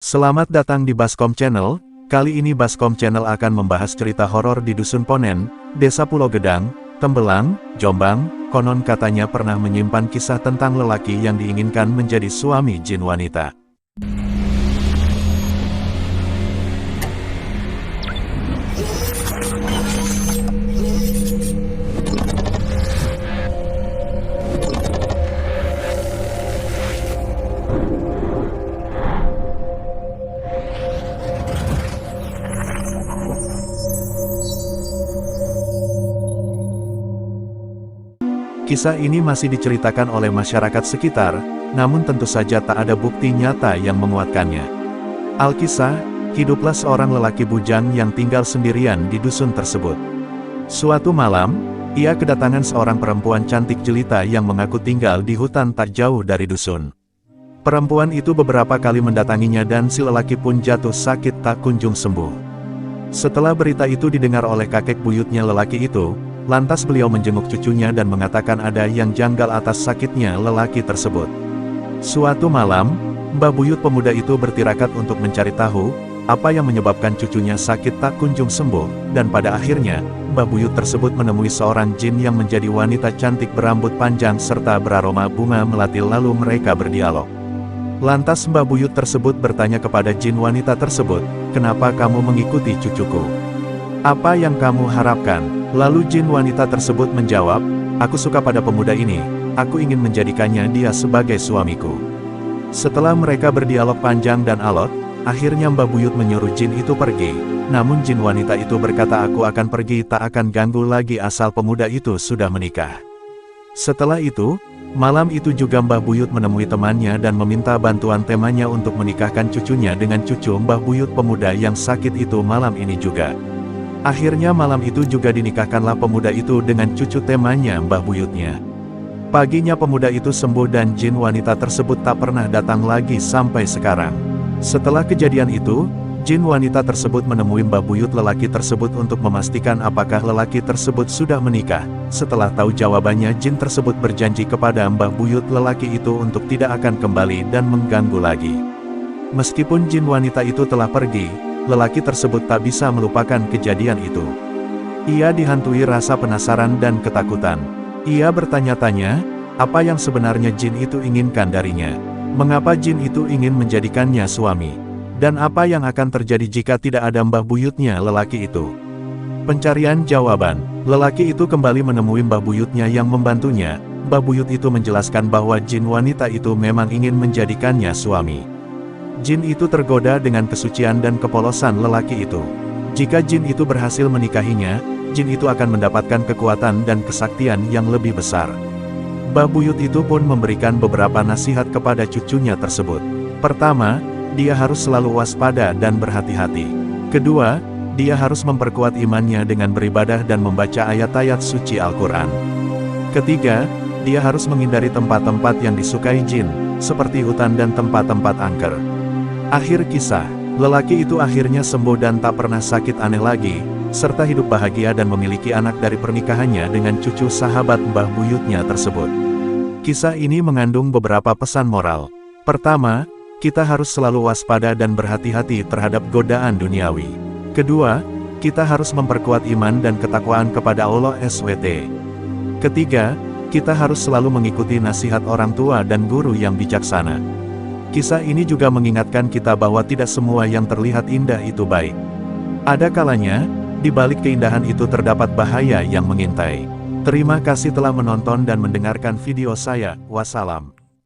Selamat datang di Baskom Channel. Kali ini Baskom Channel akan membahas cerita horor di Dusun Ponen, Desa Pulau Gedang, Tembelang, Jombang. Konon katanya pernah menyimpan kisah tentang lelaki yang diinginkan menjadi suami jin wanita. Kisah ini masih diceritakan oleh masyarakat sekitar, namun tentu saja tak ada bukti nyata yang menguatkannya. Alkisah, hiduplah seorang lelaki bujang yang tinggal sendirian di dusun tersebut. Suatu malam, ia kedatangan seorang perempuan cantik jelita yang mengaku tinggal di hutan tak jauh dari dusun. Perempuan itu beberapa kali mendatanginya dan si lelaki pun jatuh sakit tak kunjung sembuh. Setelah berita itu didengar oleh kakek buyutnya lelaki itu, lantas beliau menjenguk cucunya dan mengatakan ada yang janggal atas sakitnya lelaki tersebut. Suatu malam, Mbah Buyut pemuda itu bertirakat untuk mencari tahu, apa yang menyebabkan cucunya sakit tak kunjung sembuh, dan pada akhirnya, Mbah Buyut tersebut menemui seorang jin yang menjadi wanita cantik berambut panjang serta beraroma bunga melati lalu mereka berdialog. Lantas Mbah Buyut tersebut bertanya kepada jin wanita tersebut, "Kenapa kamu mengikuti cucuku? Apa yang kamu harapkan?" Lalu jin wanita tersebut menjawab, "Aku suka pada pemuda ini, aku ingin menjadikannya dia sebagai suamiku." Setelah mereka berdialog panjang dan alot, akhirnya Mbah Buyut menyuruh jin itu pergi. Namun jin wanita itu berkata, "Aku akan pergi, tak akan ganggu lagi asal pemuda itu sudah menikah." Setelah itu, malam itu juga Mbah Buyut menemui temannya dan meminta bantuan temannya untuk menikahkan cucunya dengan cucu Mbah Buyut pemuda yang sakit itu malam ini juga. Akhirnya malam itu juga dinikahkanlah pemuda itu dengan cucu temannya Mbah Buyutnya. Paginya pemuda itu sembuh dan jin wanita tersebut tak pernah datang lagi sampai sekarang. Setelah kejadian itu, jin wanita tersebut menemui Mbah Buyut lelaki tersebut untuk memastikan apakah lelaki tersebut sudah menikah. Setelah tahu jawabannya, jin tersebut berjanji kepada Mbah Buyut lelaki itu untuk tidak akan kembali dan mengganggu lagi. Meskipun jin wanita itu telah pergi, lelaki tersebut tak bisa melupakan kejadian itu. Ia dihantui rasa penasaran dan ketakutan. Ia bertanya-tanya, apa yang sebenarnya jin itu inginkan darinya? Mengapa jin itu ingin menjadikannya suami? Dan apa yang akan terjadi jika tidak ada Mbah Buyutnya lelaki itu? Pencarian jawaban. Lelaki itu kembali menemui Mbah Buyutnya yang membantunya. Mbah Buyut itu menjelaskan bahwa jin wanita itu memang ingin menjadikannya suami. Jin itu tergoda dengan kesucian dan kepolosan lelaki itu. Jika jin itu berhasil menikahinya, jin itu akan mendapatkan kekuatan dan kesaktian yang lebih besar. Mbah Buyut itu pun memberikan beberapa nasihat kepada cucunya tersebut. Pertama, dia harus selalu waspada dan berhati-hati. Kedua, dia harus memperkuat imannya dengan beribadah dan membaca ayat-ayat suci Al-Quran. Ketiga, dia harus menghindari tempat-tempat yang disukai jin, seperti hutan dan tempat-tempat angker. Akhir kisah, lelaki itu akhirnya sembuh dan tak pernah sakit aneh lagi, serta hidup bahagia dan memiliki anak dari pernikahannya dengan cucu sahabat Mbah Buyutnya tersebut. Kisah ini mengandung beberapa pesan moral. Pertama, kita harus selalu waspada dan berhati-hati terhadap godaan duniawi. Kedua, kita harus memperkuat iman dan ketakwaan kepada Allah SWT. Ketiga, kita harus selalu mengikuti nasihat orang tua dan guru yang bijaksana. Kisah ini juga mengingatkan kita bahwa tidak semua yang terlihat indah itu baik. Ada kalanya, di balik keindahan itu terdapat bahaya yang mengintai. Terima kasih telah menonton dan mendengarkan video saya. Wassalam.